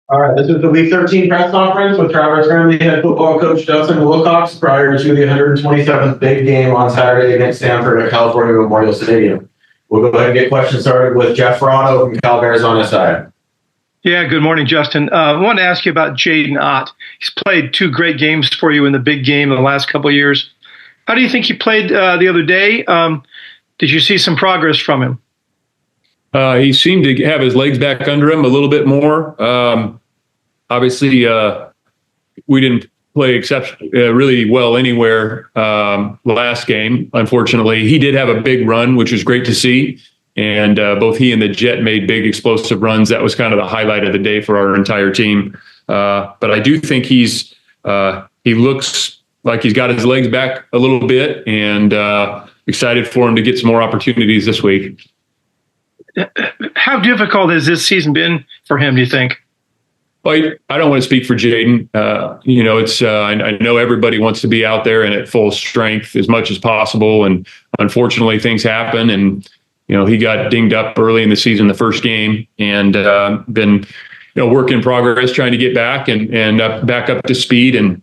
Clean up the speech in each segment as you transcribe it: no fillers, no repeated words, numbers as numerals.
All right, this is the Week 13 press conference with Travis Graham, head football coach Justin Wilcox, prior to the 127th big game on Saturday against Stanford at California Memorial Stadium. We'll go ahead and get questions started with Jeff Ferrano from Cal Bears on his side. Yeah, good morning, Justin. I want to ask you about Jaden Ott. He's played 2 great games for you in the big game in the last couple of years. How do you think he played the other day? Did you see some progress from him? He seemed to have his legs back under him a little bit more. Obviously, we didn't play really well anywhere last game. Unfortunately, he did have a big run, which was great to see. And both he and the Jet made big explosive runs. That was kind of the highlight of the day for our entire team. But I do think he looks like he's got his legs back a little bit, and excited for him to get some more opportunities this week. How difficult has this season been for him, do you think? Well, I don't want to speak for Jaden. I know everybody wants to be out there and at full strength as much as possible. And unfortunately, things happen. And, he got dinged up early in the season, the first game, and been, work in progress, trying to get back and back up to speed. And,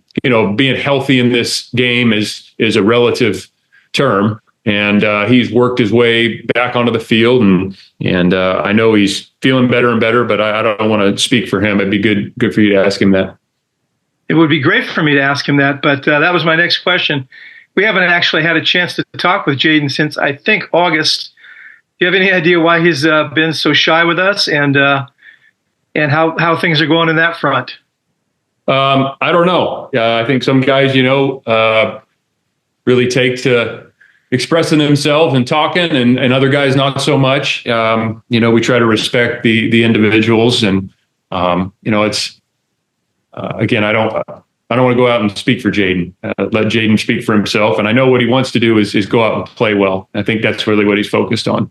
being healthy in this game is a relative term. And he's worked his way back onto the field, and I know he's feeling better and better. But I don't want to speak for him. It'd be good for you to ask him that. It would be great for me to ask him that, but that was my next question. We haven't actually had a chance to talk with Jaden since I think August. Do you have any idea why he's been so shy with us, and how things are going in that front? I don't know. I think some guys, really take to expressing themselves and talking, and other guys not so much. We try to respect the individuals, and it's again, I don't want to go out and speak for Jaden. Let Jaden speak for himself, and I know what he wants to do is go out and play well. I think that's really what he's focused on.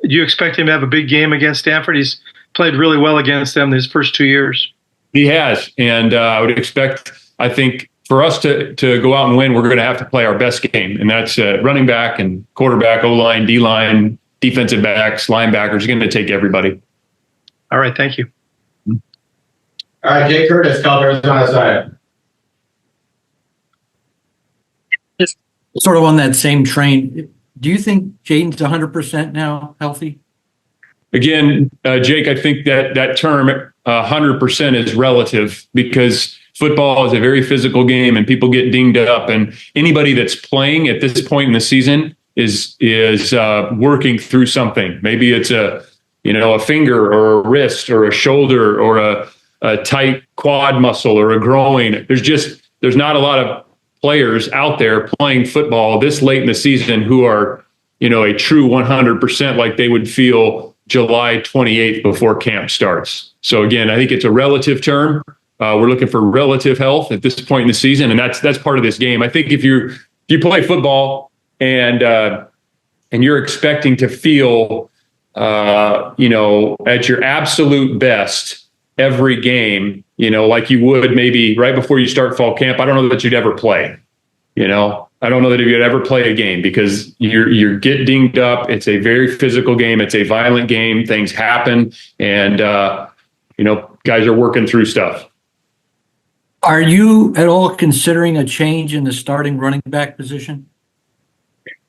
Do you expect him to have a big game against Stanford? He's played really well against them his first 2 years. He has, and I would expect, I think, for us to go out and win, we're going to have to play our best game, and that's running back and quarterback, O-line, D-line, defensive backs, linebackers. Going to take everybody. All right, thank you. All right, Jake Curtis, Cal Bears on his side. Just sort of on that same train, do you think Jaden's 100% now healthy? Again, Jake, I think that term 100% is relative, because football is a very physical game and people get dinged up, and anybody that's playing at this point in the season is working through something. Maybe it's a finger or a wrist or a shoulder or a tight quad muscle or a groin. There's not a lot of players out there playing football this late in the season who are, a true 100% like they would feel July 28th before camp starts. So again, I think it's a relative term. We're looking for relative health at this point in the season, and that's part of this game. I think if you play football and you're expecting to feel at your absolute best every game, like you would maybe right before you start fall camp, I don't know that you'd ever play. I don't know that you'd ever play a game, because you get dinged up. It's a very physical game. It's a violent game. Things happen, and guys are working through stuff. Are you at all considering a change in the starting running back position?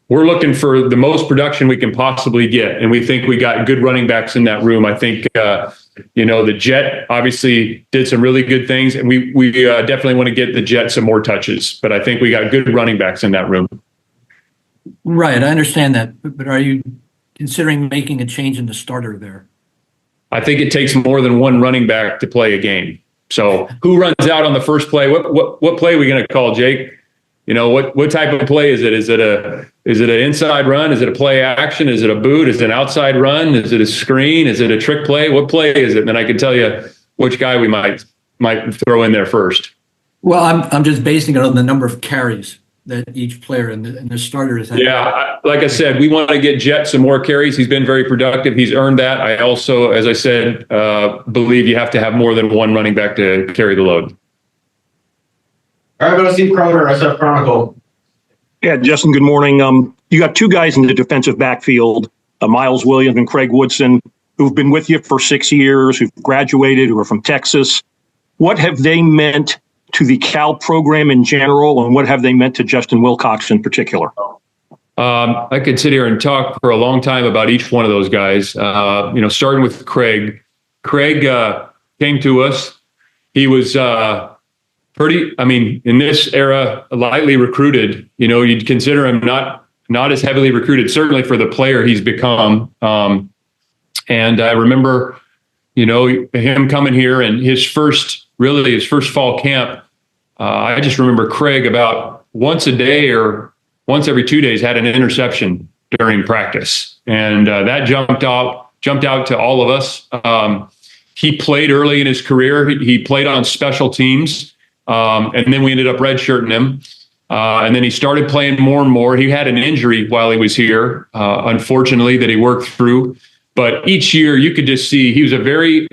We're looking for the most production we can possibly get, and we think we got good running backs in that room. I think, the Jet obviously did some really good things, and we definitely want to get the Jet some more touches. But I think we got good running backs in that room. Right, I understand that. But are you considering making a change in the starter there? I think it takes more than one running back to play a game. So who runs out on the first play? What play are we going to call, Jake? What type of play is it? Is it an inside run? Is it a play action? Is it a boot? Is it an outside run? Is it a screen? Is it a trick play? What play is it? And I can tell you which guy we might throw in there first. Well, I'm just basing it on the number of carries that each player and the starter has had. Yeah, like I said, we want to get Jet some more carries. He's been very productive. He's earned that. I also, as I said, believe you have to have more than one running back to carry the load. All right, go to Steve Croner, SF Chronicle. Yeah, Justin, good morning. You got 2 guys in the defensive backfield, Miles Williams and Craig Woodson, who've been with you for 6 years, who've graduated, who are from Texas. What have they meant to the Cal program in general, and what have they meant to Justin Wilcox in particular? I could sit here and talk for a long time about each one of those guys. Starting with Craig. Craig came to us. He was in this era, lightly recruited. You'd consider him not as heavily recruited, certainly for the player he's become. And I remember, him coming here and his first fall camp. I just remember Craig about once a day or once every 2 days had an interception during practice. And that jumped out to all of us. He played early in his career. He played on special teams. And then we ended up redshirting him. And then he started playing more and more. He had an injury while he was here, unfortunately, that he worked through. But each year you could just see he was a very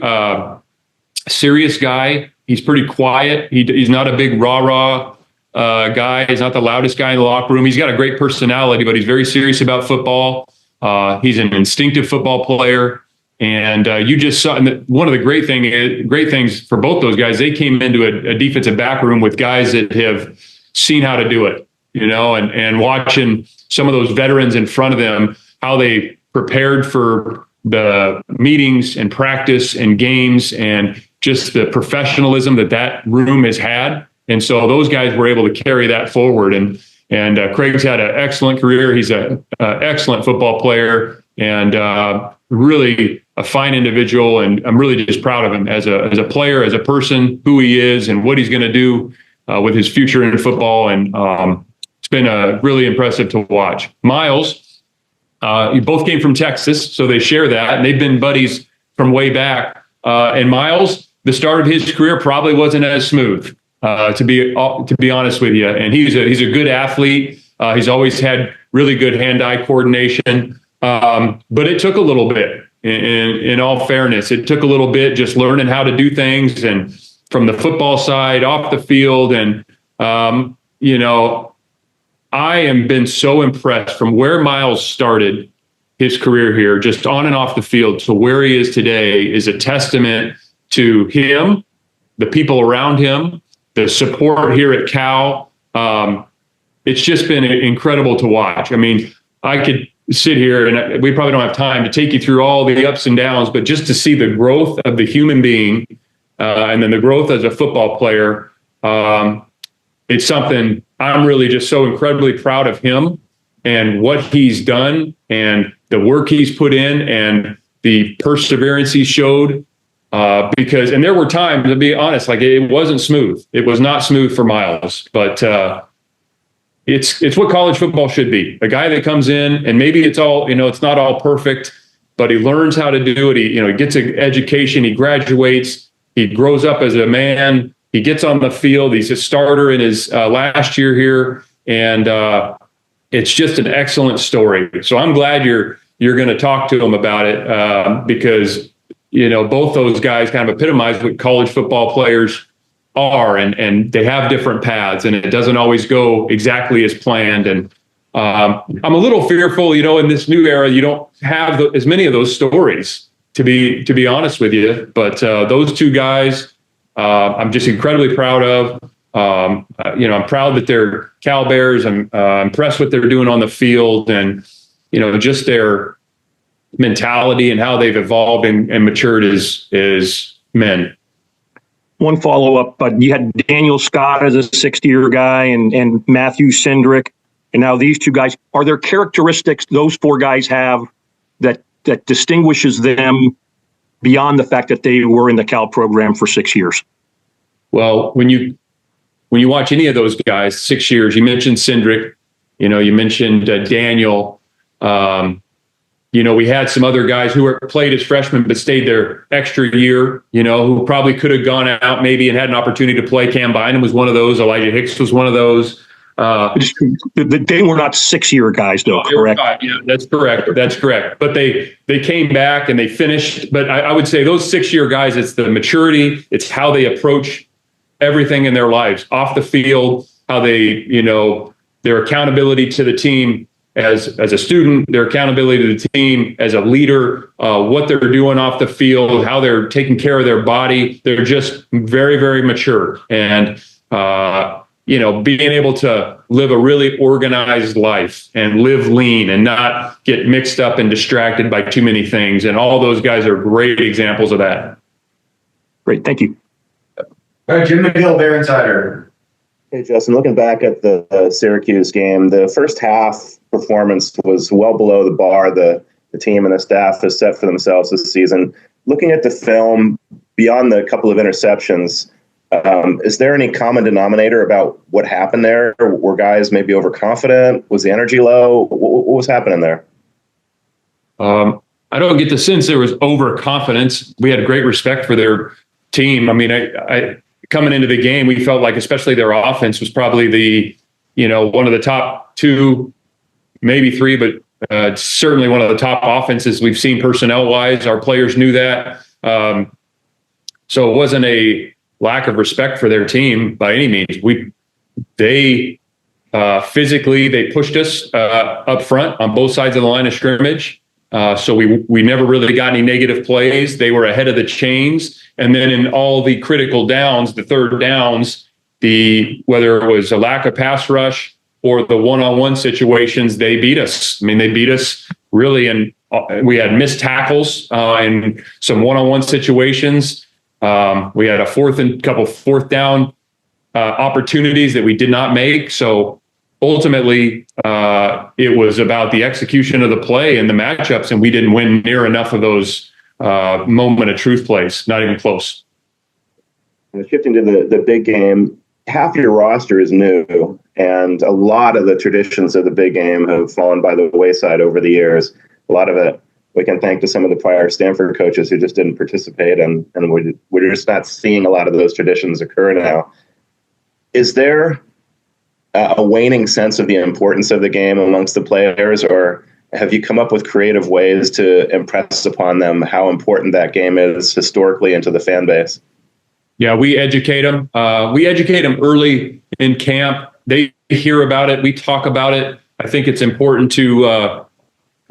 serious guy. He's pretty quiet. He's not a big rah-rah guy. He's not the loudest guy in the locker room. He's got a great personality, but he's very serious about football. He's an instinctive football player. And you just saw, and one of the great things for both those guys, they came into a defensive back room with guys that have seen how to do it, and watching some of those veterans in front of them, how they prepared for the meetings and practice and games and just the professionalism that room has had. And so those guys were able to carry that forward. And Craig's had an excellent career. He's an excellent football player and really a fine individual. And I'm really just proud of him as a player, as a person, who he is and what he's going to do with his future in football. And it's been really impressive to watch. Miles, you both came from Texas, so they share that, and they've been buddies from way back. And Miles, the start of his career probably wasn't as smooth, to be honest with you. And he's a good athlete. He's always had really good hand-eye coordination, but it took a little bit. In all fairness, it took a little bit just learning how to do things, and from the football side, off the field, and I am been so impressed from where Miles started his career here, just on and off the field, to where he is today is a testament to him, the people around him, the support here at Cal. It's just been incredible to watch. I mean, I could sit here and we probably don't have time to take you through all the ups and downs, but just to see the growth of the human being and then the growth as a football player, it's something I'm really just so incredibly proud of him and what he's done and the work he's put in and the perseverance he showed. Because there were times, to be honest, like it wasn't smooth. It was not smooth for Miles, but it's what college football should be. A guy that comes in and maybe it's not all perfect, but he learns how to do it. He gets an education. He graduates. He grows up as a man. He gets on the field. He's a starter in his last year here, and it's just an excellent story. So I'm glad you're going to talk to him about it because both those guys kind of epitomize what college football players are, and they have different paths, and it doesn't always go exactly as planned. And I'm a little fearful, in this new era, you don't have as many of those stories, to be honest with you. But those two guys, I'm just incredibly proud of. I'm proud that they're Cal Bears. I'm impressed what they're doing on the field, and just their mentality and how they've evolved and matured as men. One follow-up, but you had Daniel Scott as a sixth-year guy and Matthew Cindric, and now these two guys. Are there characteristics those four guys have that distinguishes them beyond the fact that they were in the Cal program for 6 years? Well, when you watch any of those guys, 6 years, you mentioned Cindric, you mentioned Daniel. We had some other guys who played as freshmen but stayed their extra year, who probably could have gone out maybe and had an opportunity to play. Cam Bynum was one of those. Elijah Hicks was one of those. They were not 6 year guys, though, correct? Yeah, that's correct. That's correct. But they came back and they finished. But I would say those 6 year guys, it's the maturity, it's how they approach everything in their lives, off the field, how they, their accountability to the team. as a student, their accountability to the team, as a leader, what they're doing off the field, how they're taking care of their body. They're just very, very mature. And, being able to live a really organized life and live lean and not get mixed up and distracted by too many things. And all those guys are great examples of that. Great. Thank you. All right, Jim McGill, Bear Insider. Hey, Justin, looking back at the Syracuse game, the first half performance was well below the bar the team and the staff has set for themselves this season. Looking at the film, beyond the couple of interceptions, is there any common denominator about what happened there? Were guys maybe overconfident? Was the energy low? What was happening there? I don't get the sense there was overconfidence. We had great respect for their team. I mean, I coming into the game, we felt like especially their offense was probably one of the top two, maybe three, but certainly one of the top offenses we've seen personnel-wise. Our players knew that. So it wasn't a lack of respect for their team by any means. They physically pushed us up front on both sides of the line of scrimmage. So we never really got any negative plays. They were ahead of the chains. And then in all the critical downs, the third downs, whether it was a lack of pass rush or the one-on-one situations, they beat us. I mean, they beat us really. And we had missed tackles in some one-on-one situations. We had a couple fourth down opportunities that we did not make. So ultimately, it was about the execution of the play and the matchups, and we didn't win near enough of those moment of truth plays, not even close. Shifting to the big game, half your roster is new, and a lot of the traditions of the big game have fallen by the wayside over the years. A lot of it we can thank to some of the prior Stanford coaches who just didn't participate, and we're just not seeing a lot of those traditions occur now. Is there a waning sense of the importance of the game amongst the players, or have you come up with creative ways to impress upon them how important that game is historically and to the fan base? Yeah, we educate them. We educate them early in camp. They hear about it. We talk about it. I think it's important to,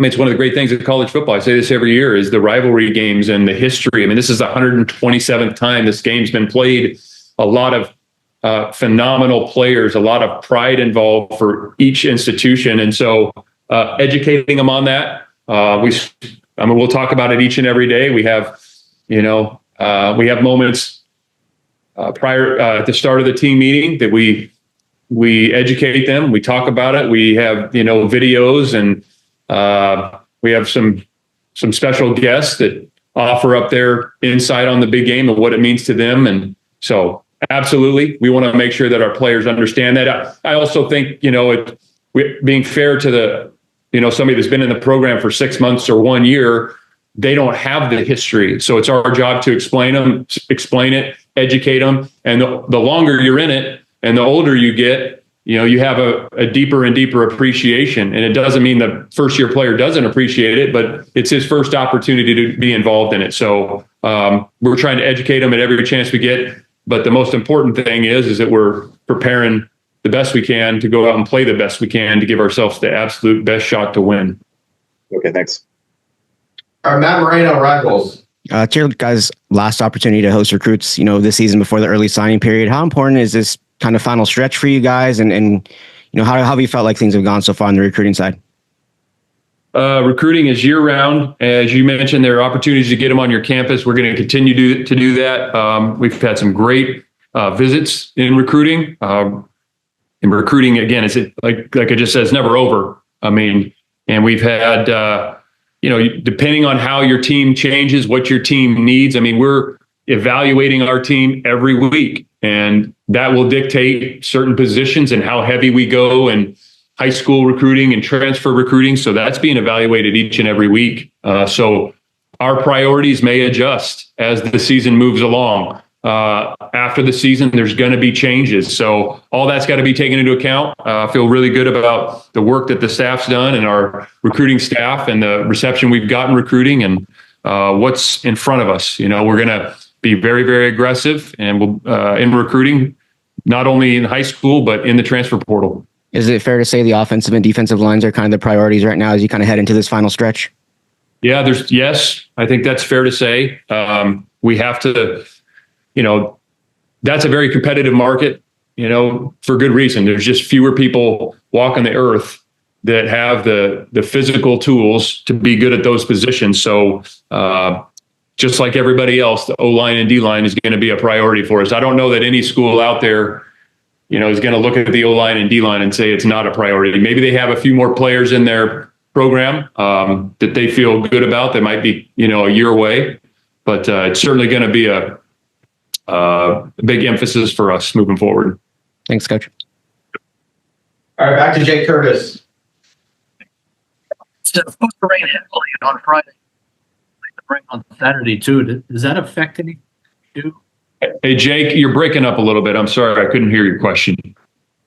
it's one of the great things of college football. I say this every year, is the rivalry games and the history. I mean, this is the 127th time this game's been played. A lot of phenomenal players, a lot of pride involved for each institution. And so educating them on that, we'll talk about it each and every day. We have, we have moments prior at the start of the team meeting that we educate them. We talk about it. We have, videos, and we have some special guests that offer up their insight on the big game and what it means to them. And so absolutely, we want to make sure that our players understand that. I also think, being fair to the, somebody that's been in the program for 6 months or 1 year, they don't have the history. So it's our job to explain it, educate them. And the longer you're in it and the older you get, you have a deeper and deeper appreciation. And it doesn't mean the first year player doesn't appreciate it, but it's his first opportunity to be involved in it. So we're trying to educate them at every chance we get. But the most important thing is that we're preparing the best we can to go out and play the best we can to give ourselves the absolute best shot to win. Okay, thanks. All right, Matt Moreno, Rivals. It's your guys' last opportunity to host recruits, this season before the early signing period. How important is this kind of final stretch for you guys? And how have you felt like things have gone so far on the recruiting side? Recruiting is year round. As you mentioned, there are opportunities to get them on your campus. We're going to continue to do that. We've had some great visits in recruiting. And recruiting, again, is like I just said, it's never over. I mean, and we've had, depending on how your team changes, what your team needs. I mean, we're evaluating our team every week, and that will dictate certain positions and how heavy we go and high school recruiting and transfer recruiting. So that's being evaluated each and every week. So our priorities may adjust as the season moves along. After the season, there's going to be changes. So all that's got to be taken into account. I feel really good about the work that the staff's done and our recruiting staff and the reception we've gotten recruiting and what's in front of us. We're going to be very, very aggressive and we'll in recruiting, not only in high school, but in the transfer portal. Is it fair to say the offensive and defensive lines are kind of the priorities right now as you kind of head into this final stretch? Yeah, yes, I think that's fair to say. We have to, that's a very competitive market, for good reason. There's just fewer people walking the earth that have the physical tools to be good at those positions. So just like everybody else, the O-line and D-line is going to be a priority for us. I don't know that any school out there, is going to look at the O-line and D-line and say it's not a priority. Maybe they have a few more players in their program that they feel good about that might be, a year away. But it's certainly going to be a big emphasis for us moving forward. Thanks, Coach. All right, back to Jake Curtis. It's supposed to rain heavily on Friday. Like the rain on Saturday too. Does that affect any? Hey, Jake, you're breaking up a little bit. I'm sorry, I couldn't hear your question.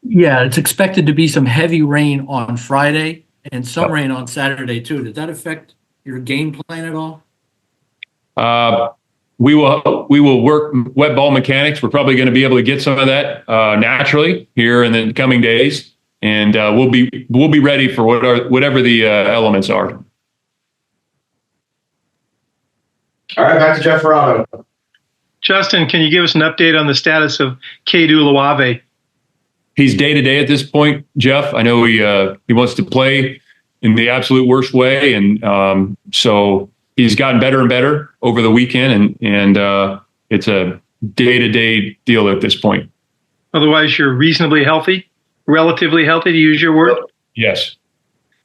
Yeah, it's expected to be some heavy rain on Friday and some rain on Saturday too. Does that affect your game plan at all? We will work wet ball mechanics. We're probably going to be able to get some of that naturally here in the coming days, and we'll be ready for whatever the elements are. All right, back to Jeff Ferraro. Justin, can you give us an update on the status of Kedu Luave? He's day to day at this point, Jeff. I know he wants to play in the absolute worst way, and so he's gotten better and better over the weekend, and it's a day to day deal at this point. Otherwise, you're reasonably healthy, relatively healthy, to use your word. Yes.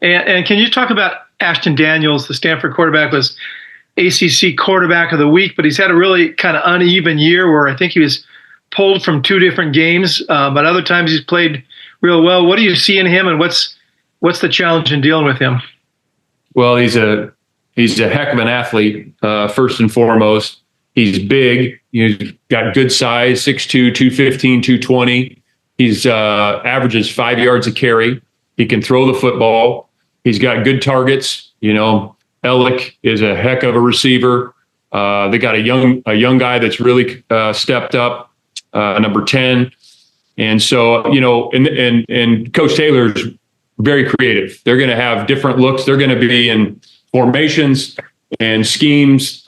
And can you talk about Ashton Daniels, the Stanford quarterback, was ACC quarterback of the week, but he's had a really kind of uneven year where I think he was pulled from 2 different games, but other times he's played real well. What do you see in him, and what's the challenge in dealing with him? Well, he's a heck of an athlete, first and foremost. He's big. He's got good size, 6'2", 215, 220. He's averages 5 yards a carry. He can throw the football. He's got good targets. Ellick is a heck of a receiver. They got a young guy that's really stepped up, number 10. And so, and Coach Taylor's very creative. They're going to have different looks. They're going to be in formations and schemes.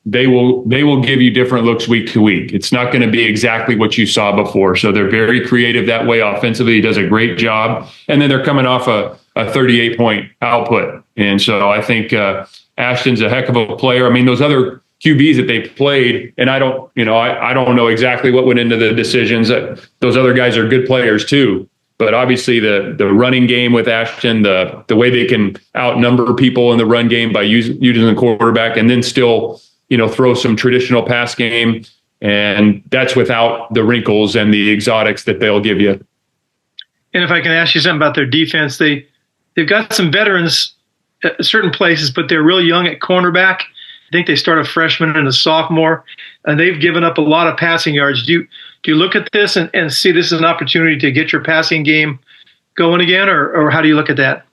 They will give you different looks week to week. It's not going to be exactly what you saw before. So they're very creative that way. Offensively, he does a great job. And then they're coming off a 38-point output. And so I think Ashton's a heck of a player. I mean, those other QBs that they played, and I don't know exactly what went into the decisions. Those other guys are good players too. But obviously the running game with Ashton, the way they can outnumber people in the run game by using the quarterback, and then still, throw some traditional pass game. And that's without the wrinkles and the exotics that they'll give you. And if I can ask you something about their defense, they've got some veterans at certain places, but they're really young at cornerback. I think they start a freshman and a sophomore, and they've given up a lot of passing yards. Do you look at this and see this as an opportunity to get your passing game going again, or how do you look at that?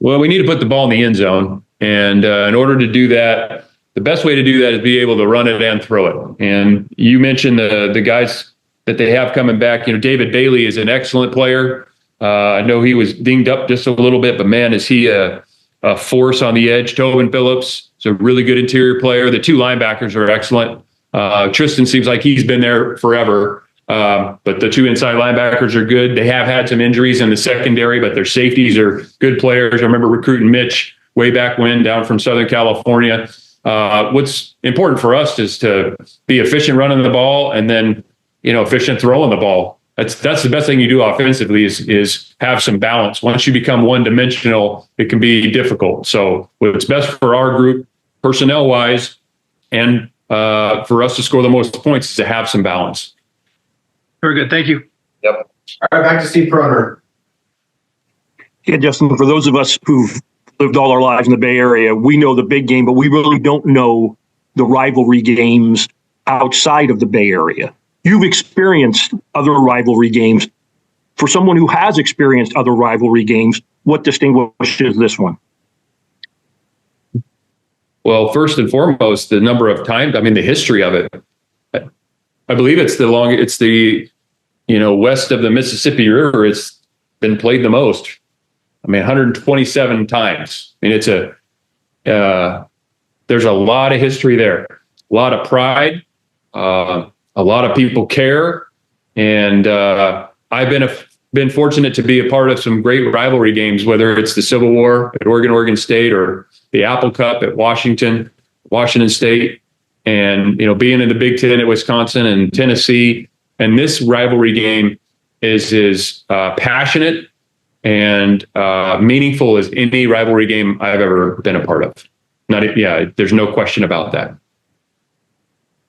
Well, we need to put the ball in the end zone. And in order to do that, the best way to do that is be able to run it and throw it. And you mentioned the guys that they have coming back. David Bailey is an excellent player. I know he was dinged up just a little bit, but man, is he a force on the edge. Tobin Phillips is a really good interior player. The 2 linebackers are excellent. Tristan seems like he's been there forever. But the 2 inside linebackers are good. They have had some injuries in the secondary, but their safeties are good players. I remember recruiting Mitch way back when down from Southern California. What's important for us is to be efficient running the ball and then, efficient throwing the ball. That's the best thing you do offensively is have some balance. Once you become one-dimensional, it can be difficult. So what's best for our group, personnel-wise, and for us to score the most points is to have some balance. Very good. Thank you. Yep. All right, back to Steve Proner. Yeah, Justin, for those of us who've lived all our lives in the Bay Area, we know the big game, but we really don't know the rivalry games outside of the Bay Area. You've experienced other rivalry games. For someone who has experienced other rivalry games, what distinguishes this one? Well, first and foremost, the number of times, the history of it. I believe it's the west of the Mississippi River. It's been played the most. I mean, 127 times. I mean, there's a lot of history there, a lot of pride, a lot of people care. And I've been fortunate to be a part of some great rivalry games, whether it's the Civil War at Oregon State or the Apple Cup at Washington State, and being in the Big Ten at Wisconsin and Tennessee. And this rivalry game is passionate and meaningful as any rivalry game I've ever been a part of. There's no question about that.